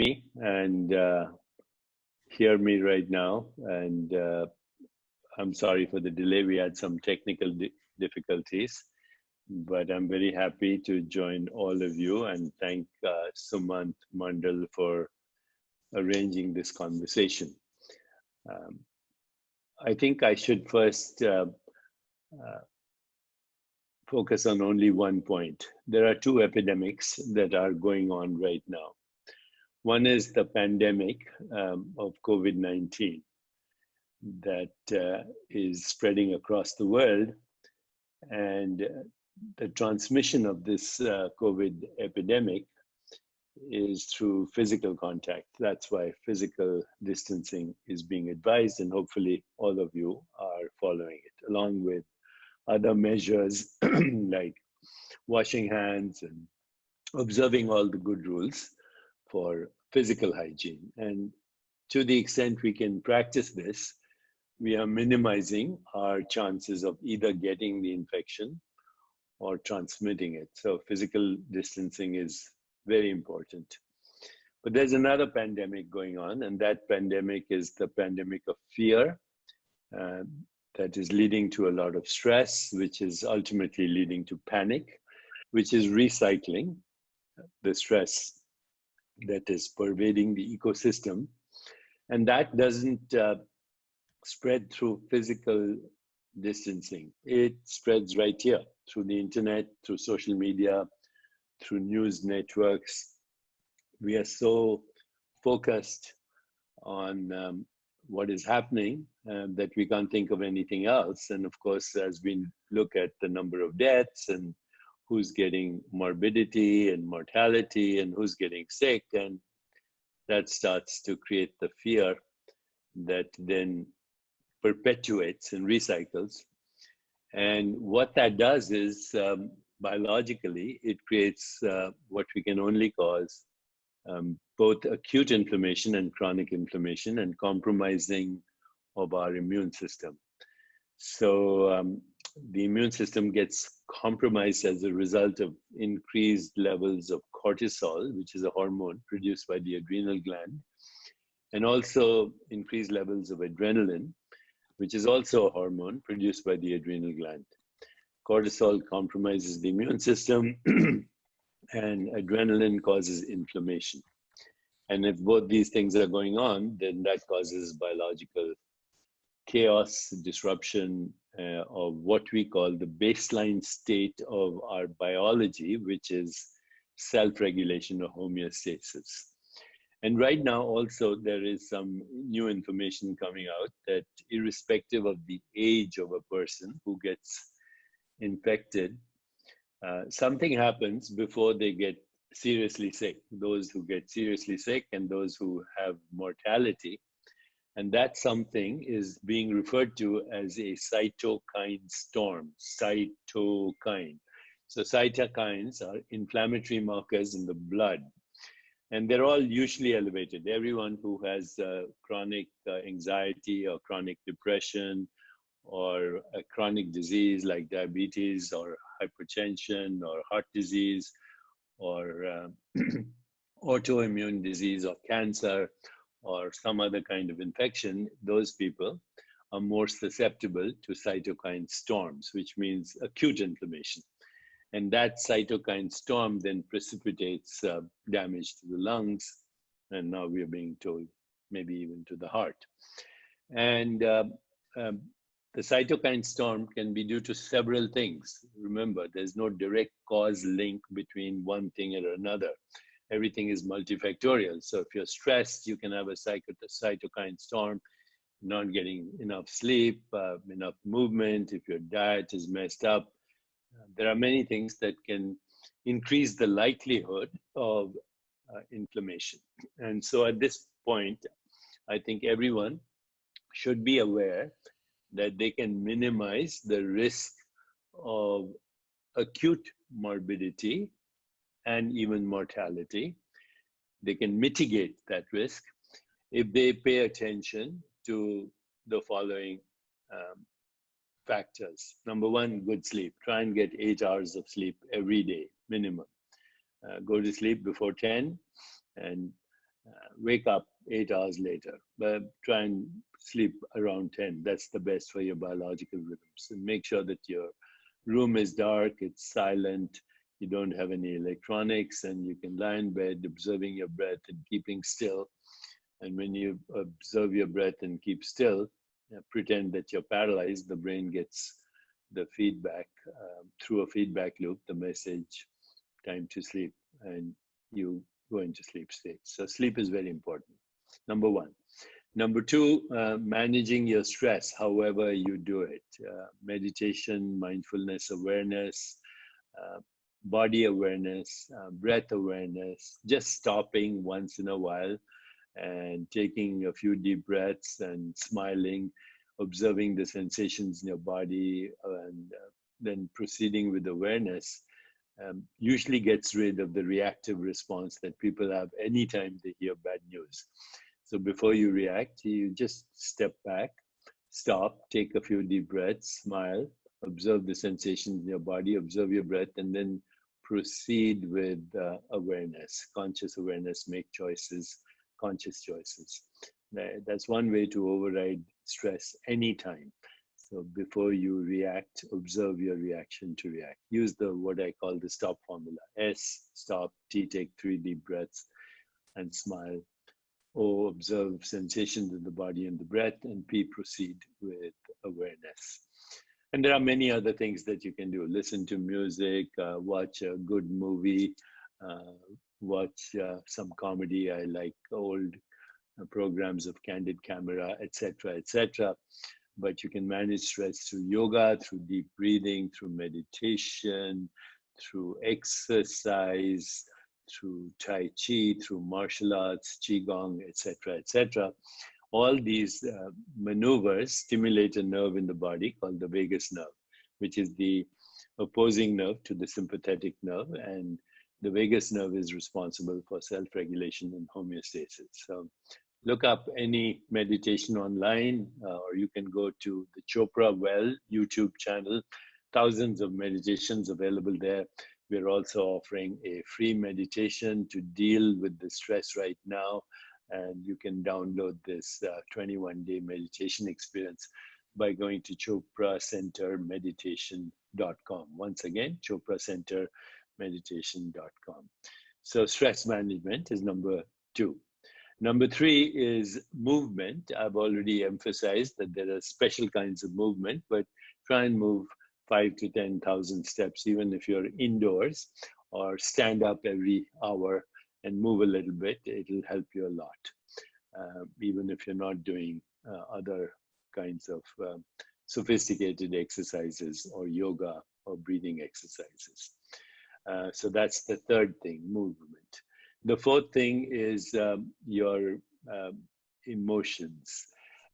me and hear me right now. And I'm sorry for the delay. We had some technical difficulties, but I'm very happy to join all of you and thank Sumant Mandal for arranging this conversation. I think I should first focus on only one point. There are two epidemics that are going on right now. One is the pandemic of COVID-19 that is spreading across the world, and the transmission of this COVID epidemic is through physical contact. That's why physical distancing is being advised, and hopefully all of you are following it, along with other measures like washing hands and observing all the good rules for physical hygiene. And to the extent we can practice this, we are minimizing our chances of either getting the infection or transmitting it. So physical distancing is very important. But there's another pandemic going on, and that pandemic is the pandemic of fear that is leading to a lot of stress, which is ultimately leading to panic, which is recycling the stress that is pervading the ecosystem. And that doesn't spread through physical distancing. It spreads right here through the internet, through social media, through news networks. We are so focused on what is happening that we can't think of anything else. And of course, as we look at the number of deaths and who's getting morbidity and mortality and who's getting sick, and that starts to create the fear that then perpetuates and recycles. And what that does is biologically, it creates what we can only cause both acute inflammation and chronic inflammation, and compromising of our immune system. So the immune system gets compromised as a result of increased levels of cortisol, which is a hormone produced by the adrenal gland, and also increased levels of adrenaline, which is also a hormone produced by the adrenal gland. Cortisol compromises the immune system and adrenaline causes inflammation. And if both these things are going on, then that causes biological chaos, disruption of what we call the baseline state of our biology, which is self-regulation or homeostasis. And right now also there is some new information coming out that irrespective of the age of a person who gets infected, something happens before they get seriously sick, those who get seriously sick and those who have mortality. And that something is being referred to as a cytokine storm, cytokine. So cytokines are inflammatory markers in the blood, and they're all usually elevated. Everyone who has chronic anxiety or chronic depression or a chronic disease like diabetes or hypertension or heart disease or autoimmune disease or cancer or some other kind of infection, those people are more susceptible to cytokine storms, which means acute inflammation. And that cytokine storm then precipitates damage to the lungs, and now we are being told maybe even to the heart. And the cytokine storm can be due to several things. Remember, there's no direct cause link between one thing or another. Everything is multifactorial. So if you're stressed, you can have a cytokine storm, not getting enough sleep, enough movement, if your diet is messed up. There are many things that can increase the likelihood of inflammation. And so at this point, I think everyone should be aware that they can minimize the risk of acute morbidity and even mortality. They can mitigate that risk if they pay attention to the following factors. Number one, good sleep. Try and get 8 hours of sleep every day, minimum. Go to sleep before 10 and wake up 8 hours later, but try and sleep around 10. That's the best for your biological rhythms. And make sure that your room is dark, it's silent, you don't have any electronics, and you can lie in bed observing your breath and keeping still. And when you observe your breath and keep still, pretend that you're paralyzed, the brain gets the feedback through a feedback loop, the message, time to sleep, and you go into sleep state. So sleep is very important, number one. Number two, managing your stress, however you do it. Meditation, mindfulness awareness, body awareness, breath awareness, just stopping once in a while and taking a few deep breaths and smiling, observing the sensations in your body, and then proceeding with awareness, usually gets rid of the reactive response that people have anytime they hear bad news. So before you react, you just step back, stop, take a few deep breaths, smile, observe the sensations in your body, observe your breath, and then proceed with awareness, conscious awareness, make choices, conscious choices. That's one way to override stress anytime. So before you react, observe your reaction to react. Use the what I call the stop formula. S, stop, T, take 3 deep breaths and smile. O, observe sensations in the body and the breath, and P, proceed with awareness. And there are many other things that you can do. Listen to music, watch a good movie, watch some comedy. I like old programs of Candid Camera, etc., etc. But you can manage stress through yoga, through deep breathing, through meditation, through exercise, through Tai Chi, through martial arts, Qigong, etc., etc. All these maneuvers stimulate a nerve in the body called the vagus nerve, which is the opposing nerve to the sympathetic nerve. And the vagus nerve is responsible for self-regulation and homeostasis. So look up any meditation online, or you can go to the Chopra Well YouTube channel. Thousands of meditations available there. We're also offering a free meditation to deal with the stress right now. And you can download this 21-day meditation experience by going to chopracentermeditation.com. Once again, chopracentermeditation.com. So stress management is number 2. Number 3 is movement. I've already emphasized that there are special kinds of movement, but try and move 5 to 10,000 steps, even if you're indoors, or stand up every hour and move a little bit. It'll help you a lot, even if you're not doing other kinds of sophisticated exercises or yoga or breathing exercises. So that's the third thing, movement. The fourth thing is your emotions.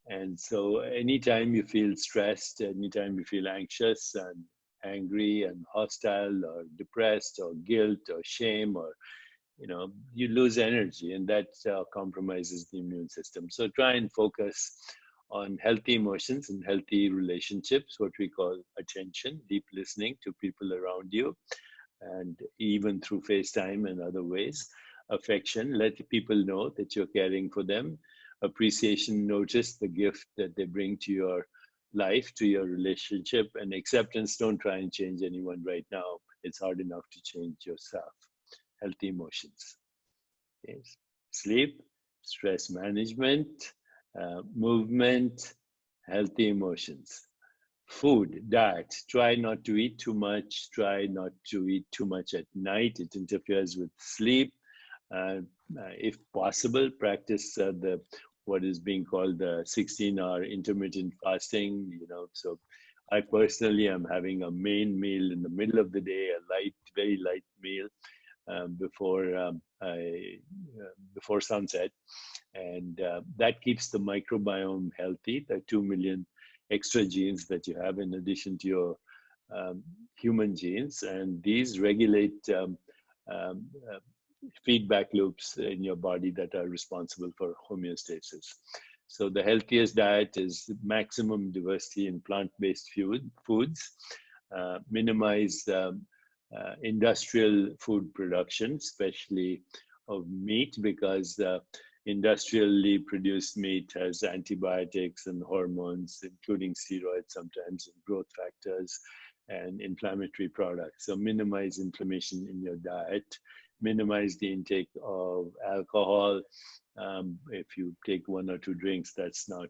And so anytime you feel stressed, anytime you feel anxious and angry and hostile or depressed or guilt or shame, or you lose energy, and that compromises the immune system. So try and focus on healthy emotions and healthy relationships, what we call attention, deep listening to people around you, and even through FaceTime and other ways. Affection, let people know that you're caring for them. Appreciation, notice the gift that they bring to your life, to your relationship. And acceptance, don't try and change anyone right now. It's hard enough to change yourself. Healthy emotions. Yes. Sleep, stress management, movement, healthy emotions. Food, diet. Try not to eat too much. Try not to eat too much at night. It interferes with sleep. If possible, practice what is being called the 16-hour intermittent fasting. So I personally am having a main meal in the middle of the day, a very light meal before sunset, and that keeps the microbiome healthy. The 2 million extra genes that you have in addition to your human genes, and these regulate feedback loops in your body that are responsible for homeostasis. So the healthiest diet is maximum diversity in plant-based foods, minimize industrial food production, especially of meat, because industrially produced meat has antibiotics and hormones, including steroids sometimes, and growth factors and inflammatory products. So minimize inflammation in your diet, minimize the intake of alcohol. If you take 1 or 2 drinks, that's not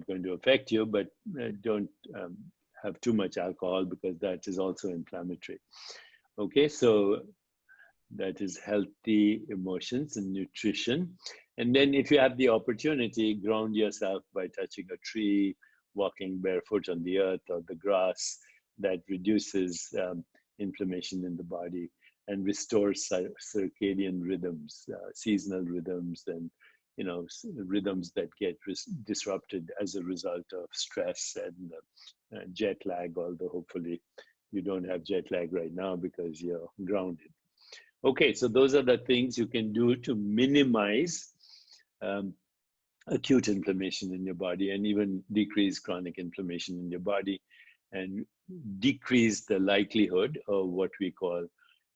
going to affect you, but don't have too much alcohol because that is also inflammatory. Okay, so that is healthy emotions and nutrition. And then if you have the opportunity, ground yourself by touching a tree, walking barefoot on the earth or the grass. That reduces inflammation in the body and restores circadian rhythms, seasonal rhythms, and rhythms that get disrupted as a result of stress and jet lag, although hopefully you don't have jet lag right now because you're grounded. Okay, so those are the things you can do to minimize acute inflammation in your body and even decrease chronic inflammation in your body and decrease the likelihood of what we call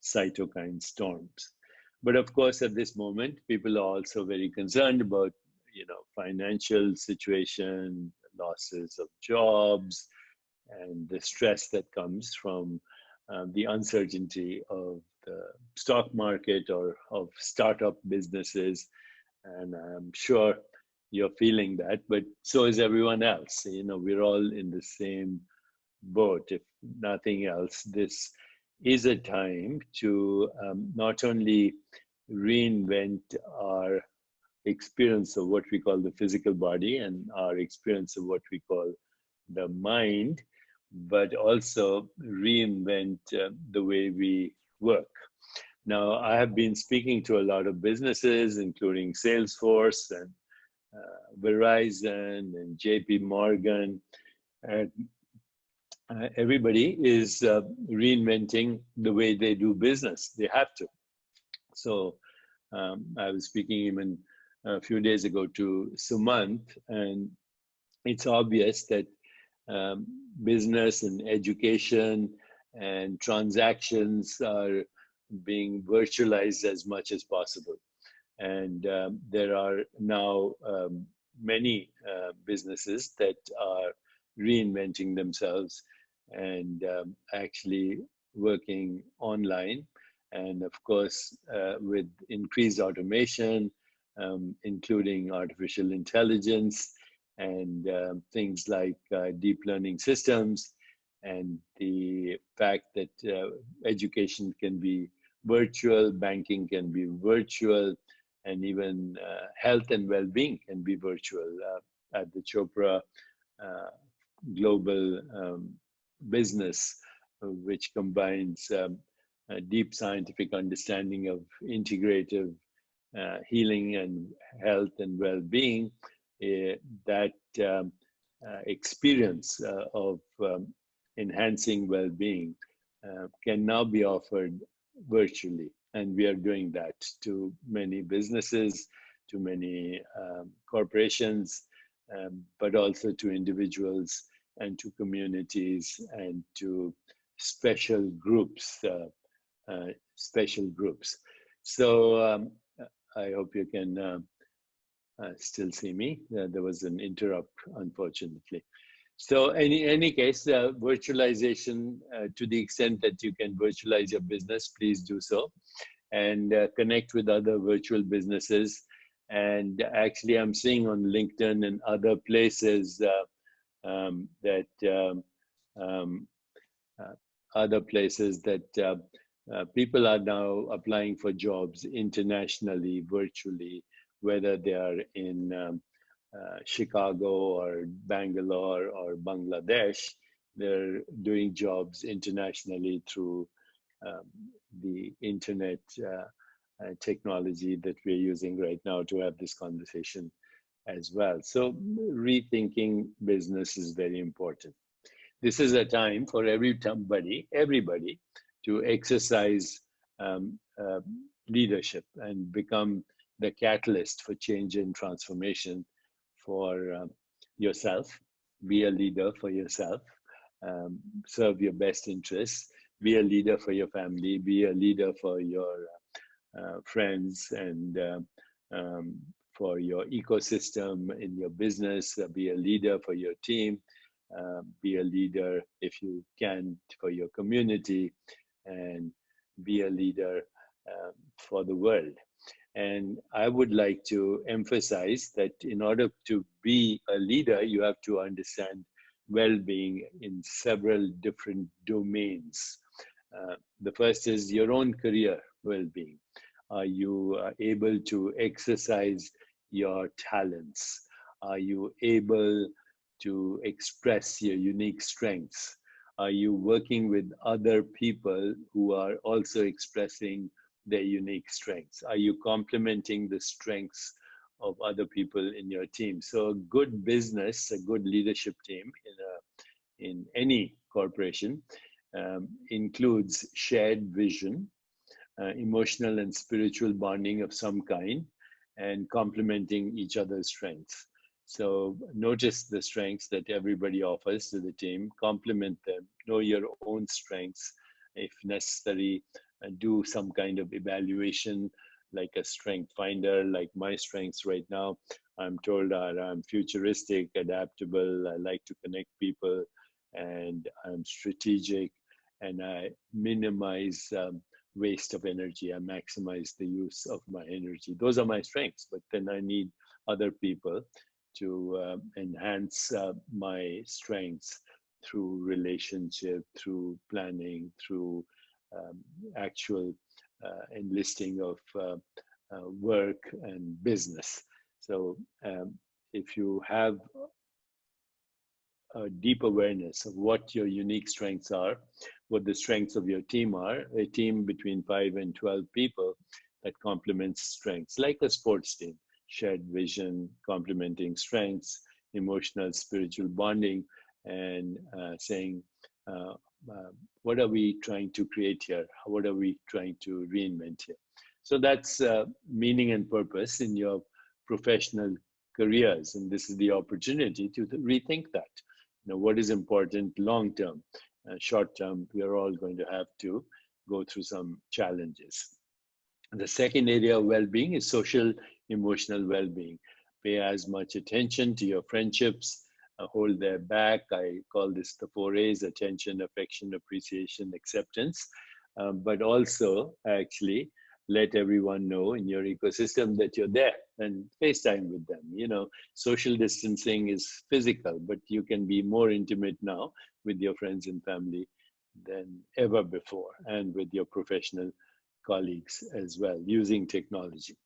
cytokine storms. But of course, at this moment, people are also very concerned about, financial situation, losses of jobs, and the stress that comes from the uncertainty of the stock market or of startup businesses. And I'm sure you're feeling that, but so is everyone else. We're all in the same boat. If nothing else, this is a time to not only reinvent our experience of what we call the physical body and our experience of what we call the mind, but also reinvent the way we work. Now, I have been speaking to a lot of businesses, including Salesforce and Verizon and JP Morgan, and everybody is reinventing the way they do business. They have to. So I was speaking even a few days ago to Sumant, and it's obvious that business and education and transactions are being virtualized as much as possible. And there are now many businesses that are reinventing themselves and actually working online. And of course, with increased automation, including artificial intelligence and things like deep learning systems, and the fact that education can be virtual, banking can be virtual, and even health and well-being can be virtual. At the Chopra global business, which combines a deep scientific understanding of integrative healing and health and well-being, that experience of enhancing well-being can now be offered virtually. And we are doing that to many businesses, to many corporations, but also to individuals and to communities and to special groups. So I hope you can still see me. There was an interrupt, unfortunately. So any case, virtualization, to the extent that you can virtualize your business, please do so, and connect with other virtual businesses. And actually, I'm seeing on LinkedIn and other places that people are now applying for jobs internationally, virtually, whether they are in Chicago or Bangalore or Bangladesh. They're doing jobs internationally through the internet technology that we're using right now to have this conversation as well. So rethinking business is very important. This is a time for everybody to exercise leadership and become the catalyst for change and transformation for yourself. Be a leader for yourself. Serve your best interests. Be a leader for your family. Be a leader for your friends, and for your ecosystem in your business. Be a leader for your team. Be a leader, if you can, for your community, and be a leader for the world. And I would like to emphasize that in order to be a leader, you have to understand well-being in several different domains. The first is your own career well-being. Are you able to exercise your talents? Are you able to express your unique strengths? Are you working with other people who are also expressing their unique strengths? Are you complementing the strengths of other people in your team? So a good business, a good leadership team in any corporation includes shared vision, emotional and spiritual bonding of some kind, and complementing each other's strengths. So notice the strengths that everybody offers to the team, complement them, know your own strengths. If necessary, do some kind of evaluation, like a strength finder. Like my strengths right now, I'm told I'm futuristic, adaptable, I like to connect people, and I'm strategic, and I minimize waste of energy. I maximize the use of my energy. Those are my strengths, but then I need other people to enhance my strengths through relationship, through planning, through actual enlisting of work and business. So if you have a deep awareness of what your unique strengths are, what the strengths of your team are, a team between 5 and 12 people that complements strengths, like a sports team, shared vision, complementing strengths, emotional, spiritual bonding, and saying, what are we trying to create here? What are we trying to reinvent here? So that's meaning and purpose in your professional careers. And this is the opportunity to rethink that. What is important long term? Short term, we are all going to have to go through some challenges. The second area of well-being is social emotional well-being. Pay as much attention to your friendships, hold their back. I call this the 4A's: attention, affection, appreciation, acceptance. But also actually let everyone know in your ecosystem that you're there, and FaceTime with them. Social distancing is physical, but you can be more intimate now with your friends and family than ever before, and with your professional colleagues as well, using technology.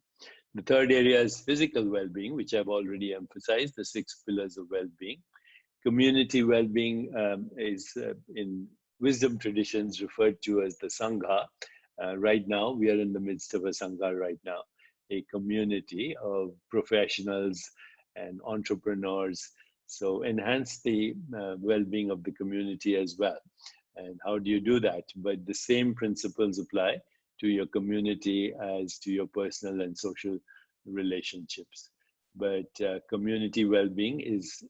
The third area is physical well-being, which I've already emphasized, the 6 pillars of well-being. Community well-being is in wisdom traditions referred to as the Sangha. Right now, we are in the midst of a Sangha right now, a community of professionals and entrepreneurs. So enhance the well-being of the community as well. And how do you do that? But the same principles apply to your community as to your personal and social relationships. But community well-being is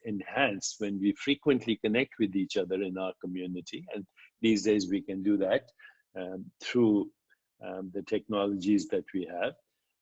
enhanced when we frequently connect with each other in our community. And these days we can do that through the technologies that we have.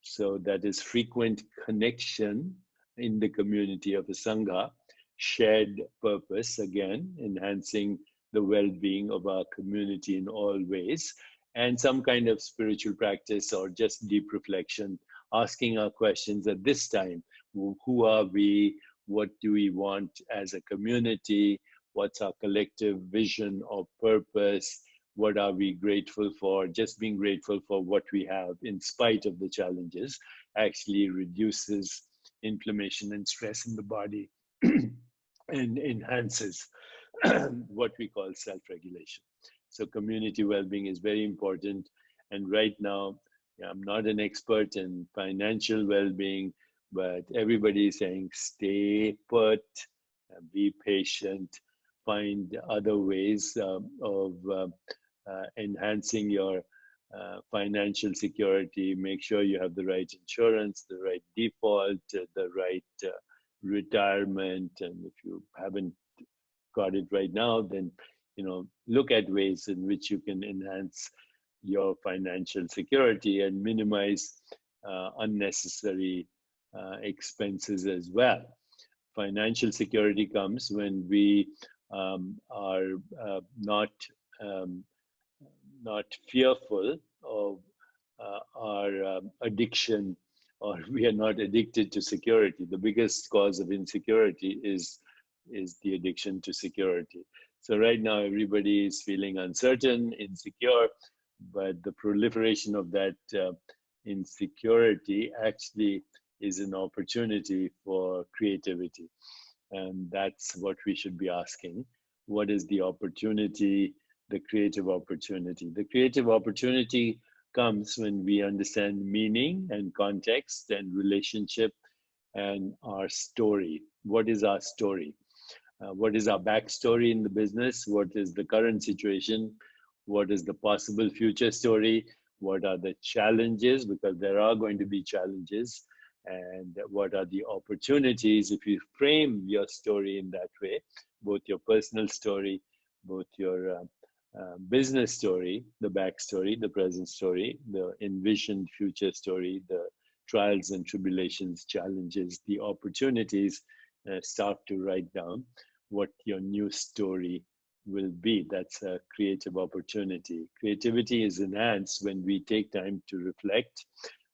So that is frequent connection in the community of a Sangha, shared purpose, again, enhancing the well-being of our community in all ways, and some kind of spiritual practice or just deep reflection, asking our questions at this time. Who are we? What do we want as a community? What's our collective vision or purpose? What are we grateful for? Just being grateful for what we have in spite of the challenges actually reduces inflammation and stress in the body and enhances what we call self-regulation. So community well-being is very important. And right now, I'm not an expert in financial well-being, but everybody is saying stay put, be patient, find other ways of enhancing your financial security. Make sure you have the right insurance, the right default, the right retirement. And if you haven't got it right now, then look at ways in which you can enhance your financial security and minimize unnecessary expenses as well. Financial security comes when we are um, not fearful of our addiction, or we are not addicted to security. The biggest cause of insecurity is the addiction to security. So right now everybody is feeling uncertain, insecure, but the proliferation of that insecurity actually is an opportunity for creativity. And that's what we should be asking. What is the opportunity, the creative opportunity? The creative opportunity comes when we understand meaning and context and relationship and our story. What is our story? What is our backstory in the business? What is the current situation? What is the possible future story? What are the challenges? Because there are going to be challenges. And what are the opportunities if you frame your story in that way, both your personal story, both your business story, the backstory, the present story, the envisioned future story, the trials and tribulations, challenges, the opportunities, start to write down what your new story will be. That's a creative opportunity. Creativity is enhanced when we take time to reflect,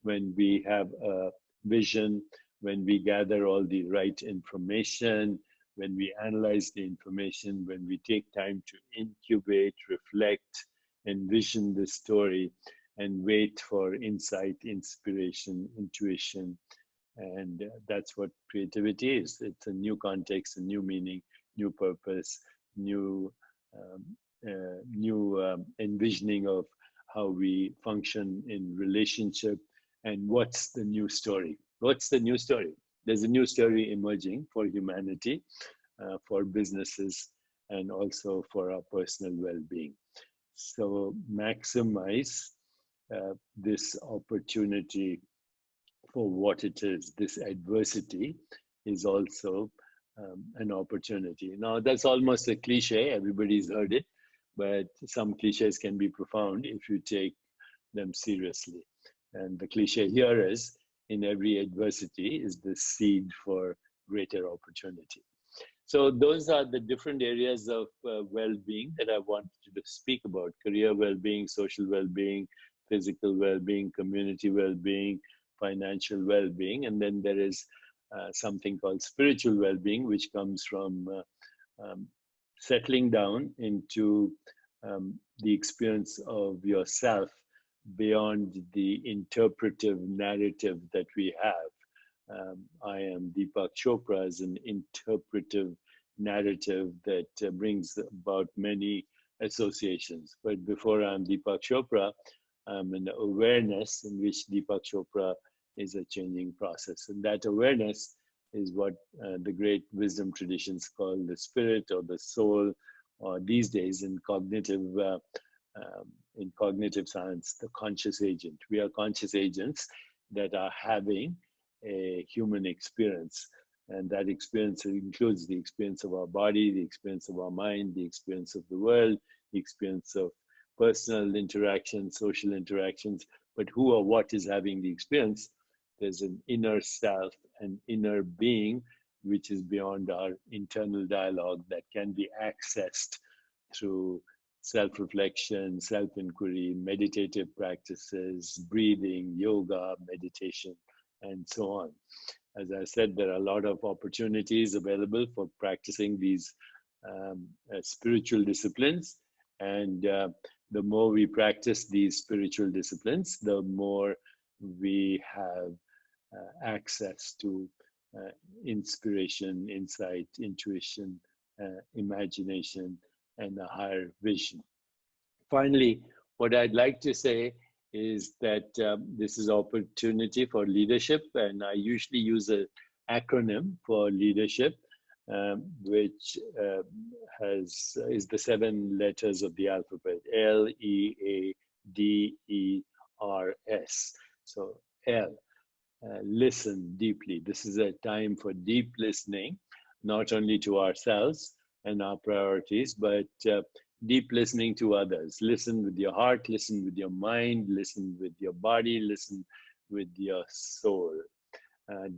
when we have a vision, when we gather all the right information, when we analyze the information, when we take time to incubate, reflect, envision the story, and wait for insight, inspiration, intuition. And that's what creativity is. It's a new context, a new meaning, new purpose, new envisioning of how we function in relationship. And what's the new story? What's the new story? There's a new story emerging for humanity, for businesses, and also for our personal well-being. So maximize this opportunity for what it is. This adversity is also an opportunity. Now, that's almost a cliche. Everybody's heard it, but some cliches can be profound if you take them seriously. And the cliche here is, in every adversity is the seed for greater opportunity. So those are the different areas of well-being that I wanted to speak about: career well-being, social well-being, physical well-being, community well-being, financial well-being. And then there is something called spiritual well-being, which comes from settling down into the experience of yourself beyond the interpretive narrative that we have. I am Deepak Chopra is an interpretive narrative that brings about many associations. But before I'm Deepak Chopra, I'm an awareness in which Deepak Chopra is a changing process. And that awareness is what the great wisdom traditions call the spirit or the soul, or these days in cognitive science, the conscious agent. We are conscious agents that are having a human experience. And that experience includes the experience of our body, the experience of our mind, the experience of the world, the experience of personal interactions, social interactions. But who or what is having the experience? There's an inner self, an inner being, which is beyond our internal dialogue, that can be accessed through self-reflection, self-inquiry, meditative practices, breathing, yoga, meditation, and so on. As I said, there are a lot of opportunities available for practicing these spiritual disciplines. And the more we practice these spiritual disciplines, the more we have access to inspiration, insight, intuition, imagination, and a higher vision. Finally, what I'd like to say is that this is opportunity for leadership, and I usually use an acronym for leadership, which is the 7 letters of the alphabet: LEADERS. So L, listen deeply. This is a time for deep listening, not only to ourselves and our priorities, but Deep listening to others. Listen with your heart, listen with your mind, listen with your body, listen with your soul.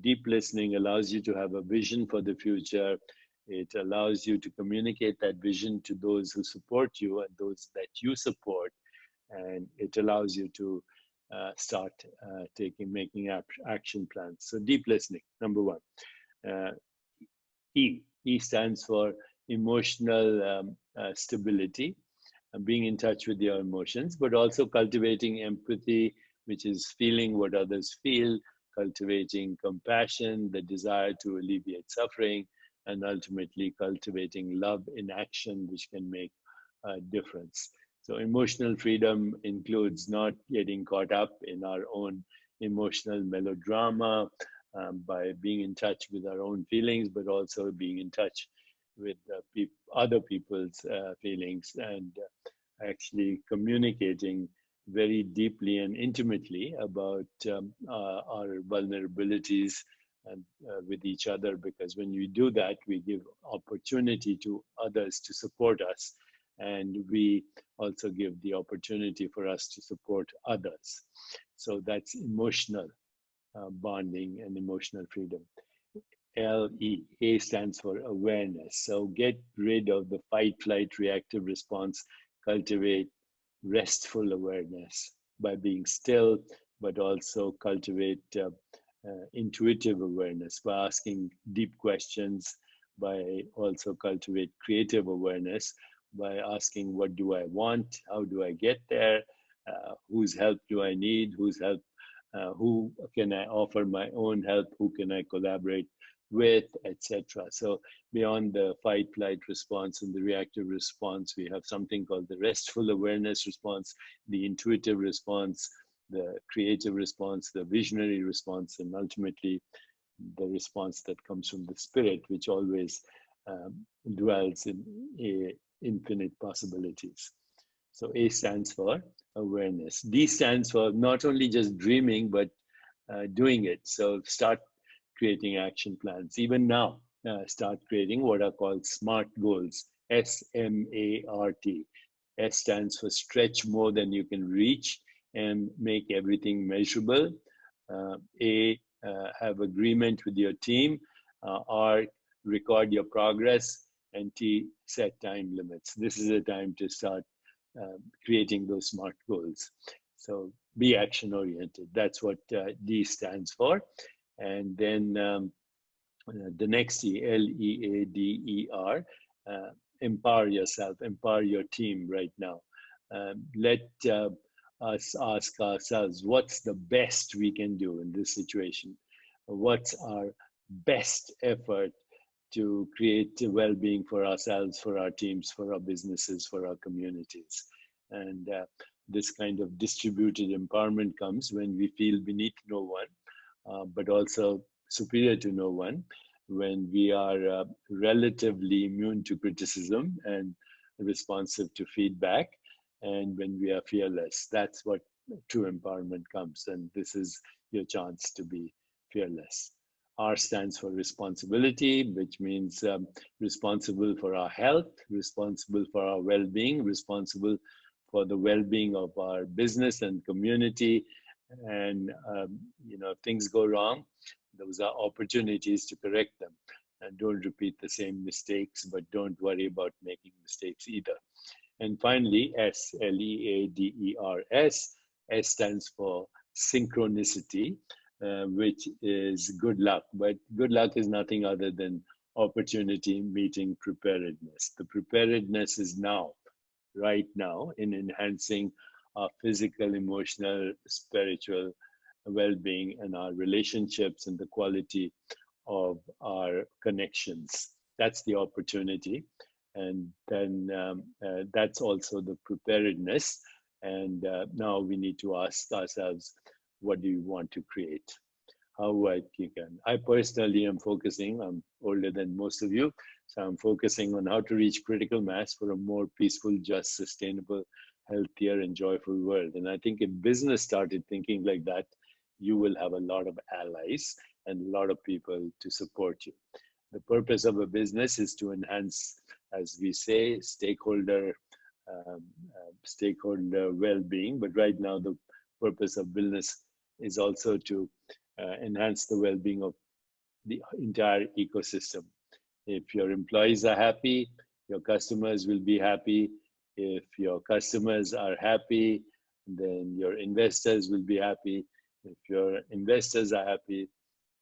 Deep listening allows you to have a vision for the future. It allows you to communicate that vision to those who support you and those that you support. And it allows you to start making action plans. So deep listening, number one. Uh, E stands for emotional stability, being in touch with your emotions, but also cultivating empathy, which is feeling what others feel, cultivating compassion, the desire to alleviate suffering, and ultimately cultivating love in action, which can make a difference. So, emotional freedom includes not getting caught up in our own emotional melodrama, by being in touch with our own feelings, but also being in touch with other people's feelings, and actually communicating very deeply and intimately about our vulnerabilities and with each other, because when we do that, we give opportunity to others to support us, and we also give the opportunity for us to support others. So that's emotional bonding and emotional freedom. A stands for awareness. So get rid of the fight, flight, reactive response, cultivate restful awareness by being still, but also cultivate intuitive awareness by asking deep questions, by also cultivate creative awareness by asking, what do I want? How do I get there? Whose help do I need? Whose help? Who can I offer my own help? Who can I collaborate with, etc. So beyond the fight flight response and the reactive response, we have something called the restful awareness response, the intuitive response, the creative response, the visionary response, and ultimately the response that comes from the spirit, which always dwells in infinite possibilities. So A stands for awareness. D stands for not only just dreaming, but doing it. So start creating action plans. Even now, start creating what are called SMART goals, SMART. S stands for stretch more than you can reach and make everything measurable. Have agreement with your team. R, record your progress. And T, set time limits. This is a time to start creating those SMART goals. So be action oriented. That's what D stands for. And then the next E, LEADER, empower yourself, empower your team right now. Let us ask ourselves, what's the best we can do in this situation? What's our best effort to create well-being for ourselves, for our teams, for our businesses, for our communities? And this kind of distributed empowerment comes when we feel beneath no one, but also superior to no one, when we are relatively immune to criticism and responsive to feedback, and when we are fearless. That's what true empowerment comes, and this is your chance to be fearless. R stands for responsibility, which means responsible for our health, responsible for our well-being, responsible for the well-being of our business and community. And if things go wrong, those are opportunities to correct them. And don't repeat the same mistakes, but don't worry about making mistakes either. And finally, S, LEADERS. S stands for synchronicity, which is good luck. But good luck is nothing other than opportunity meeting preparedness. The preparedness is now, right now, in enhancing our physical, emotional, spiritual well-being and our relationships and the quality of our connections. That's the opportunity. And then that's also the preparedness. And now we need to ask ourselves, what do you want to create? How I can. I personally am focusing, I'm older than most of you, so I'm focusing on how to reach critical mass for a more peaceful, just, sustainable, healthier, and joyful world. And I think if business started thinking like that, you will have a lot of allies and a lot of people to support you. The purpose of a business is to enhance, as we say, stakeholder stakeholder well-being. But right now, the purpose of wellness is also to enhance the well-being of the entire ecosystem. If your employees are happy, your customers will be happy. If your customers are happy, then your investors will be happy. If your investors are happy,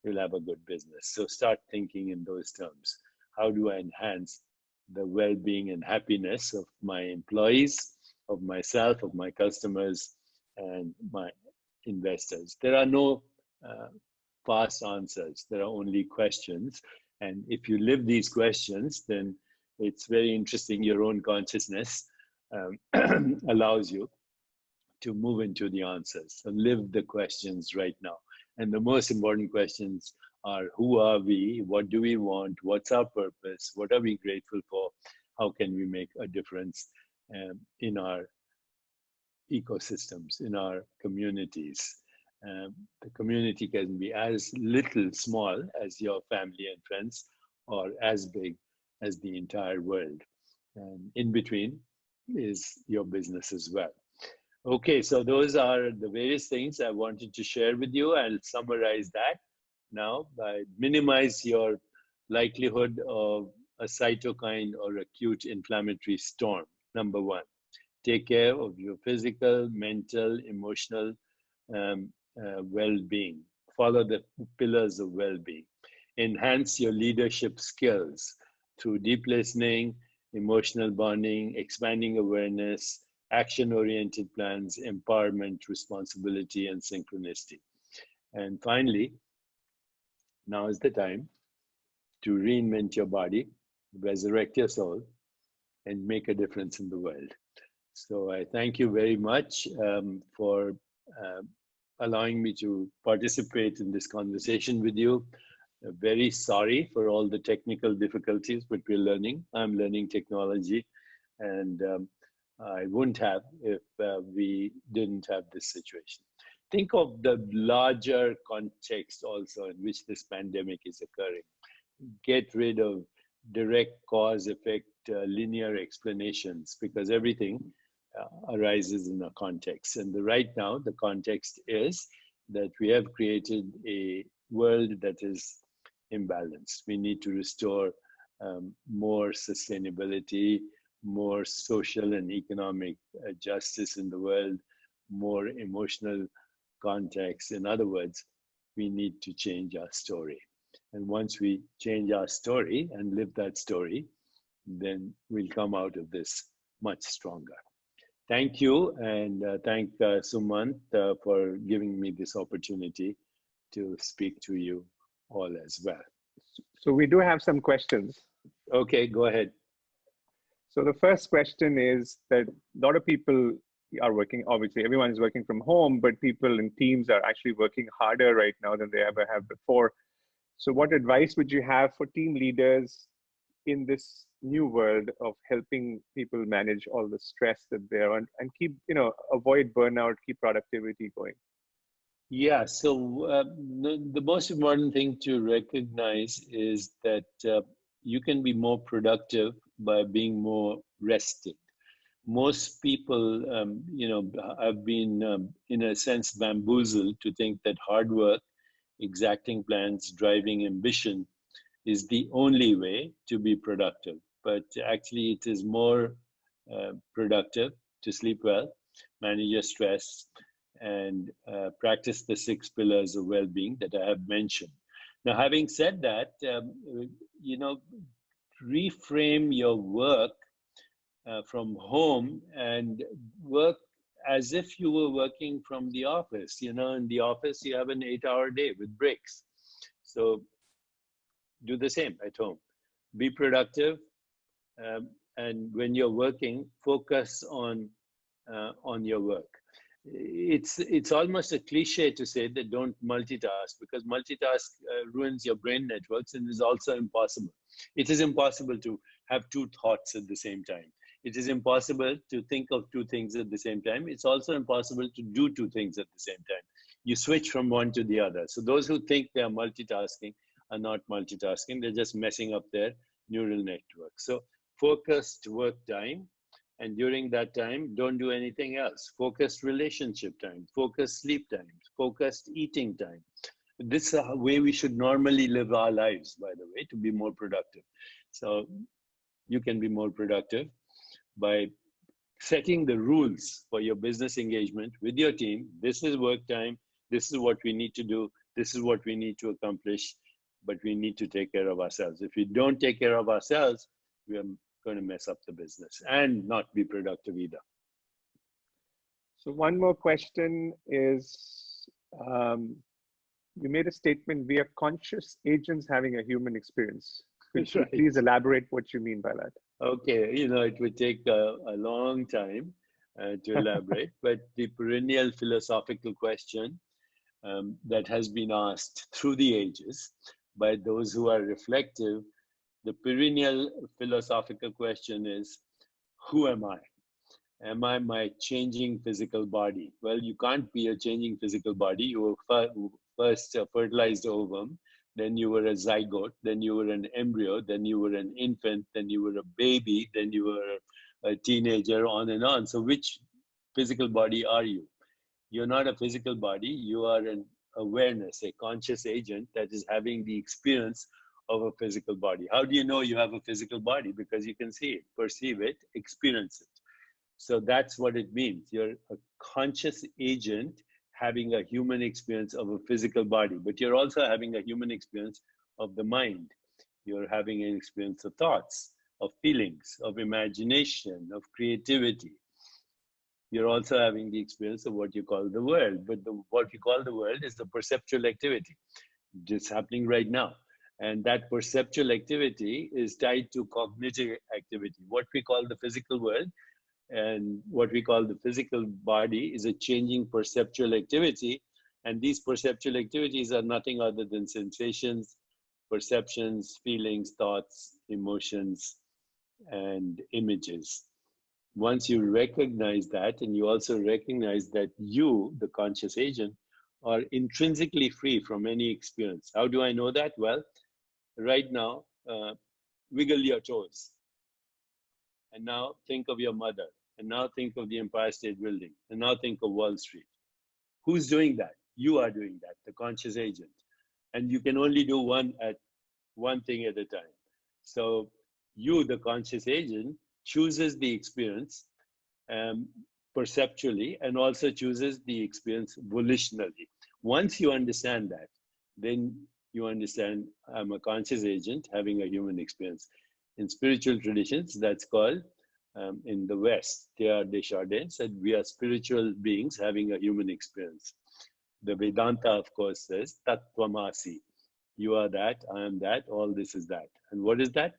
you'll have a good business. So start thinking in those terms. How do I enhance the well-being and happiness of my employees, of myself, of my customers, and my investors? There are no fast answers. There are only questions. And if you live these questions, then it's very interesting. Your own consciousness allows you to move into the answers. So live the questions right now. And the most important questions are, who are we? What do we want? What's our purpose? What are we grateful for? How can we make a difference in our ecosystems, in our communities? The community can be as little small as your family and friends, or as big as the entire world. And in between is your business as well. Okay, so those are the various things I wanted to share with you. I'll summarize that now. By minimize your likelihood of a cytokine or acute inflammatory storm. Number one, take care of your physical, mental, emotional well-being. Follow the pillars of well-being. Enhance your leadership skills through deep listening, emotional bonding, expanding awareness, action-oriented plans, empowerment, responsibility, and synchronicity. And finally, now is the time to reinvent your body, resurrect your soul, and make a difference in the world. So I thank you very much for allowing me to participate in this conversation with you. Very sorry for all the technical difficulties, but we're learning. I'm learning technology, and I wouldn't have if we didn't have this situation. Think of the larger context also in which this pandemic is occurring. Get rid of direct cause effect linear explanations, because everything arises in a context. And right now, the context is that we have created a world that is imbalanced. We need to restore more sustainability, more social and economic justice in the world, more emotional context. In other words, we need to change our story. And once we change our story and live that story, then we'll come out of this much stronger. Thank you, and thank Sumant for giving me this opportunity to speak to you all as well. So we do have some questions. Okay, go ahead. So the first question is that a lot of people are working, obviously everyone is working from home, but people in teams are actually working harder right now than they ever have before. So what advice would you have for team leaders in this new world of helping people manage all the stress that they're on and keep, avoid burnout, keep productivity going? Yeah, so the most important thing to recognize is that you can be more productive by being more rested. Most people, have been, in a sense, bamboozled to think that hard work, exacting plans, driving ambition is the only way to be productive. But actually, it is more productive to sleep well, manage your stress, and practice the 6 pillars of well-being that I have mentioned. Now, having said that, reframe your work from home and work as if you were working from the office. In the office, you have an 8-hour day with breaks. So do the same at home. Be productive. And when you're working, focus on your work. It's almost a cliche to say that don't multitask, because multitask ruins your brain networks and is also impossible. It is impossible to have 2 thoughts at the same time. It is impossible to think of 2 things at the same time. It's also impossible to do 2 things at the same time. You switch from one to the other. So those who think they are multitasking are not multitasking. They're just messing up their neural network. So focused work time, And during that time, don't do anything else. Focused relationship time, focused sleep time, focused eating time. This is a way we should normally live our lives, by the way, to be more productive. So you can be more productive by setting the rules for your business engagement with your team. This is work time. This is what we need to do. This is what we need to accomplish. But we need to take care of ourselves. If we don't take care of ourselves, we are going to mess up the business and not be productive either. So one more question is, you made a statement, we are conscious agents having a human experience. Could you please elaborate what you mean by that? Okay, it would take a long time to elaborate, but the perennial philosophical question that has been asked through the ages by those who are reflective, the perennial philosophical question is, who am I? Am I my changing physical body? Well, you can't be a changing physical body. You were first a fertilized ovum, then you were a zygote, then you were an embryo, then you were an infant, then you were a baby, then you were a teenager, on and on. So which physical body are you? You're not a physical body. You are an awareness, a conscious agent that is having the experience of a physical body. How do you know you have a physical body? Because you can see it, perceive it, experience it. So that's what it means. You're a conscious agent having a human experience of a physical body, but you're also having a human experience of the mind. You're having an experience of thoughts, of feelings, of imagination, of creativity. You're also having the experience of what you call the world, but what you call the world is the perceptual activity. It's happening right now. And that perceptual activity is tied to cognitive activity. What we call the physical world and what we call the physical body is a changing perceptual activity. And these perceptual activities are nothing other than sensations, perceptions, feelings, thoughts, emotions, and images. Once you recognize that, and you also recognize that you, the conscious agent, are intrinsically free from any experience. How do I know that? Well, right now, wiggle your toes. And now think of your mother. And now think of the Empire State Building. And now think of Wall Street. Who's doing that? You are doing that, the conscious agent. And you can only do one thing at a time. So you, the conscious agent, chooses the experience perceptually and also chooses the experience volitionally. Once you understand that, then you understand I'm a conscious agent having a human experience. In spiritual traditions, that's called, in the West, Teilhard de Chardin said, we are spiritual beings having a human experience. The Vedanta, of course, says, Tattvamasi. You are that, I am that, all this is that. And what is that?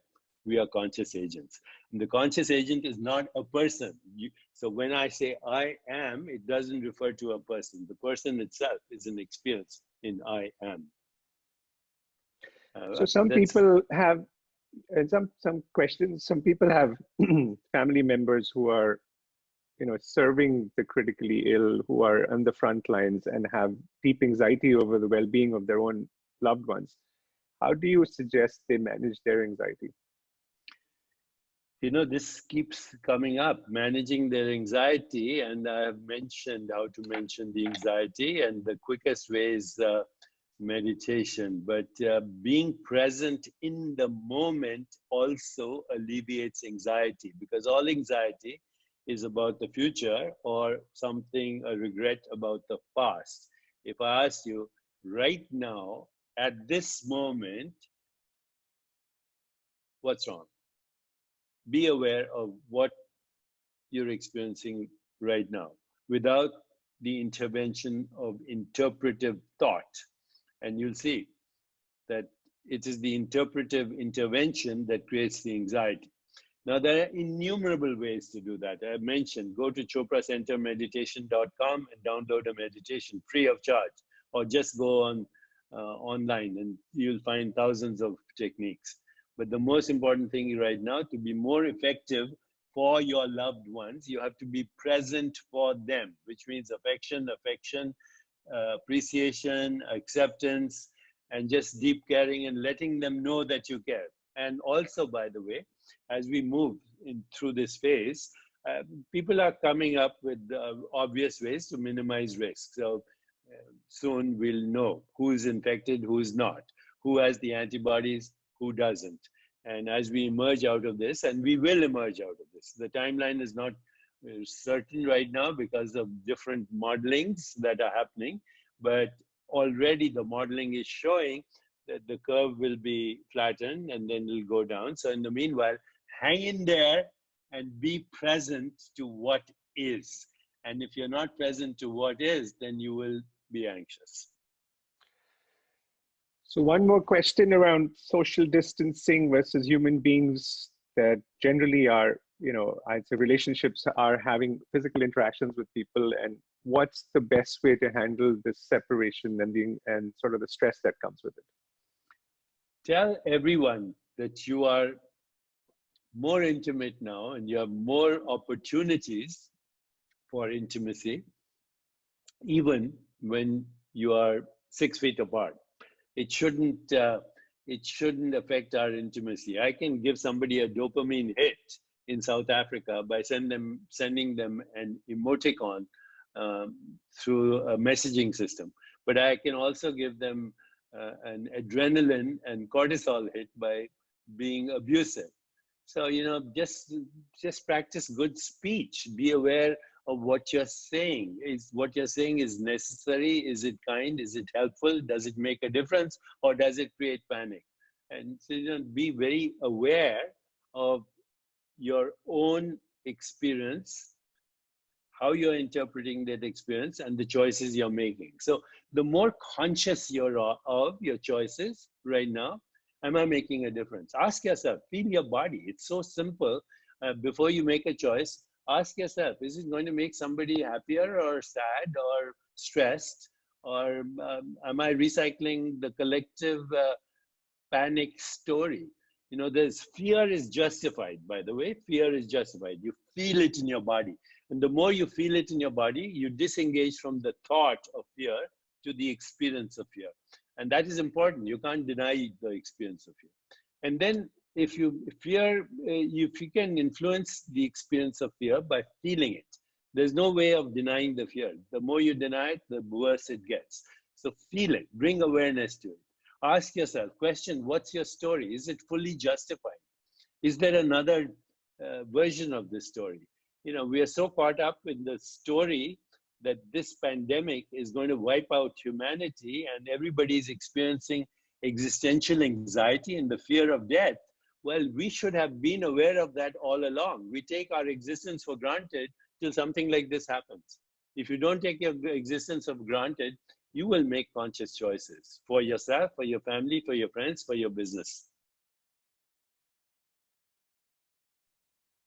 We are conscious agents. And the conscious agent is not a person. So when I say I am, it doesn't refer to a person. The person itself is an experience in I am. So some people have, and some questions, some people have family members who are, serving the critically ill, who are on the front lines and have deep anxiety over the well-being of their own loved ones. How do you suggest they manage their anxiety? This keeps coming up, managing their anxiety. And I have mentioned how to mention the anxiety, and the quickest way is meditation. But being present in the moment also alleviates anxiety, because all anxiety is about the future or something, a regret about the past. If I ask you right now, at this moment, what's wrong? Be aware of what you're experiencing right now without the intervention of interpretive thought. And you'll see that it is the interpretive intervention that creates the anxiety. Now, there are innumerable ways to do that. I mentioned, go to chopracentermeditation.com and download a meditation free of charge, or just go on online and you'll find thousands of techniques. But the most important thing right now, to be more effective for your loved ones, you have to be present for them, which means affection, appreciation, acceptance, and just deep caring and letting them know that you care. And also, by the way, as we move through this phase, people are coming up with obvious ways to minimize risk. So soon we'll know who's infected, who's not, who has the antibodies, who doesn't. And as we emerge out of this, and we will emerge out of this, the timeline is not certain right now because of different modelings that are happening, but already the modeling is showing that the curve will be flattened and then it'll go down. So in the meanwhile, hang in there and be present to what is. And if you're not present to what is, then you will be anxious. So one more question around social distancing versus human beings that generally are, I'd say relationships are having physical interactions with people, and what's the best way to handle this separation and sort of the stress that comes with it? Tell everyone that you are more intimate now and you have more opportunities for intimacy, even when you are 6 feet apart. It shouldn't affect our intimacy. I can give somebody a dopamine hit in South Africa by sending them an emoticon through a messaging system. But I can also give them an adrenaline and cortisol hit by being abusive. So, just practice good speech. Be aware of what you're saying. Is what you're saying is necessary? Is it kind? Is it helpful? Does it make a difference? Or does it create panic? And so, be very aware of your own experience, how you're interpreting that experience, and the choices you're making. So the more conscious you're of your choices right now, am I making a difference? Ask yourself, feel your body. It's so simple. Before you make a choice, ask yourself, is it going to make somebody happier or sad or stressed? Or am I recycling the collective panic story? There's fear is justified, by the way. Fear is justified. You feel it in your body. And the more you feel it in your body, you disengage from the thought of fear to the experience of fear. And that is important. You can't deny the experience of fear. And then if you can influence the experience of fear by feeling it. There's no way of denying the fear. The more you deny it, the worse it gets. So feel it, bring awareness to it. Ask yourself, question, what's your story? Is it fully justified? Is there another version of this story? We are so caught up in the story that this pandemic is going to wipe out humanity and everybody's experiencing existential anxiety and the fear of death. Well, we should have been aware of that all along. We take our existence for granted till something like this happens. If you don't take your existence for granted, you will make conscious choices for yourself, for your family, for your friends, for your business.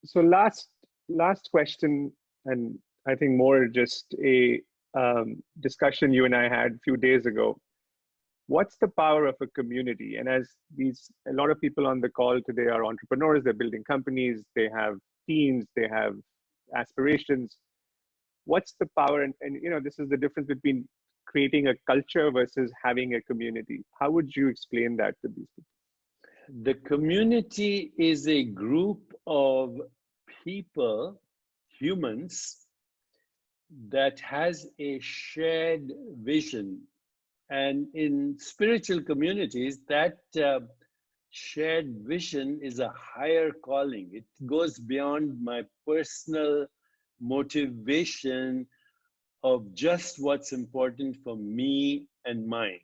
So last question, and I think more just a discussion you and I had a few days ago. What's the power of a community? And as a lot of people on the call today are entrepreneurs, they're building companies, they have teams, they have aspirations. What's the power? And this is the difference between creating a culture versus having a community. How would you explain that to these people? The community is a group of people, humans, that has a shared vision. And in spiritual communities, that shared vision is a higher calling. It goes beyond my personal motivation of just what's important for me and mine.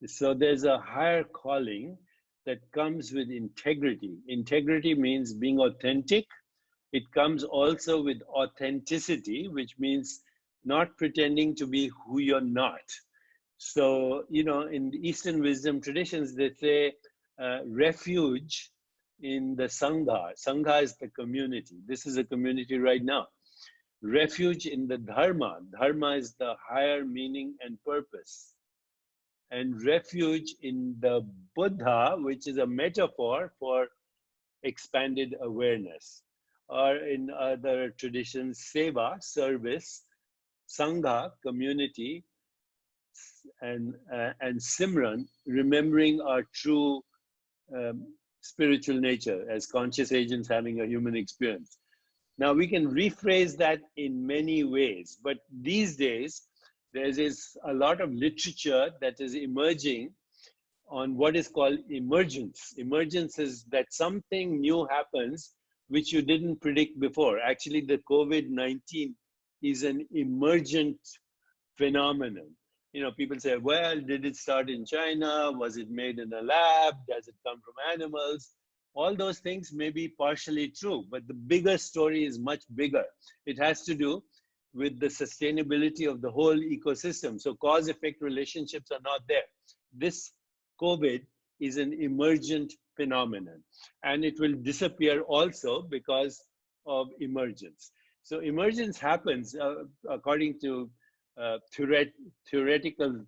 So there's a higher calling that comes with integrity. Integrity means being authentic. It comes also with authenticity, which means not pretending to be who you're not. So, in the Eastern wisdom traditions, they say refuge in the Sangha. Sangha is the community. This is a community right now. Refuge in the Dharma. Dharma is the higher meaning and purpose. And refuge in the Buddha, which is a metaphor for expanded awareness. Or in other traditions, Seva, service, Sangha, community, and Simran, remembering our true spiritual nature as conscious agents having a human experience. Now we can rephrase that in many ways, but these days there is a lot of literature that is emerging on what is called emergence. Emergence is that something new happens which you didn't predict before. Actually, the COVID-19 is an emergent phenomenon. You know, people say, well, did it start in China? Was it made in a lab? Does it come from animals? All those things may be partially true, but the bigger story is much bigger. It has to do with the sustainability of the whole ecosystem. So cause-effect relationships are not there. This COVID is an emergent phenomenon, and it will disappear also because of emergence. So emergence happens according to theoretical,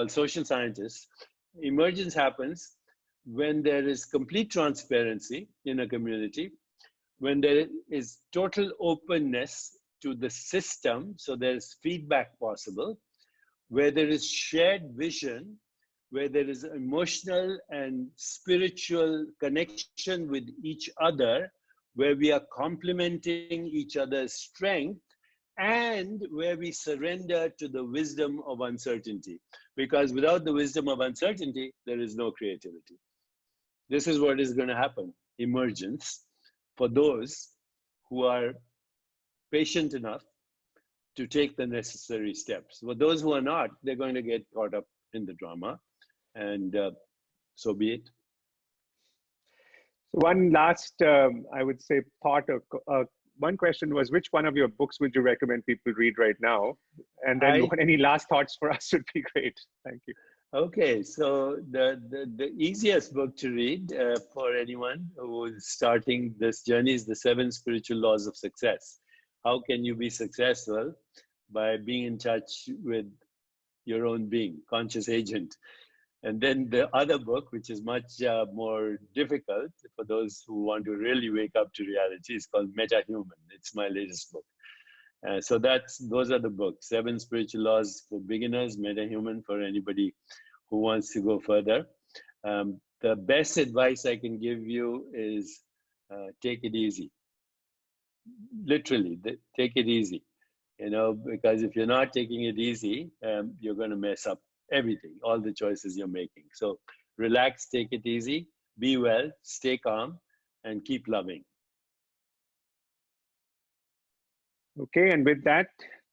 social scientists. Emergence happens when there is complete transparency in a community, when there is total openness to the system, so there's feedback possible, where there is shared vision, where there is emotional and spiritual connection with each other, where we are complementing each other's strength, and where we surrender to the wisdom of uncertainty. Because without the wisdom of uncertainty, there is no creativity. This is what is going to happen, emergence, for those who are patient enough to take the necessary steps. For those who are not, they're going to get caught up in the drama, and so be it. One last, I would say, part of one question was, which one of your books would you recommend people read right now? And then any last thoughts for us would be great. Thank you. Okay, so the easiest book to read for anyone who is starting this journey is The 7 Spiritual Laws of Success. How can you be successful? By being in touch with your own being, conscious agent. And then the other book, which is much more difficult for those who want to really wake up to reality, is called Meta-Human. It's my latest book. So those are the books: 7 Spiritual Laws for beginners, Meta-Human for anybody who wants to go further. The best advice I can give you is take it easy. Literally, take it easy. You know, because if you're not taking it easy, you're going to mess up everything, all the choices you're making. So relax, take it easy, be well, stay calm, and keep loving. Okay, and with that,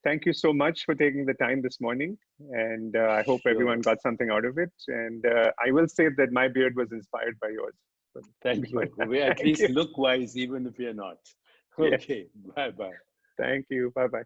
thank you so much for taking the time this morning. And I hope everyone got something out of it. And I will say that my beard was inspired by yours. Thank you. We at least look wise, even if you're not. Okay, bye-bye. Thank you. Bye-bye.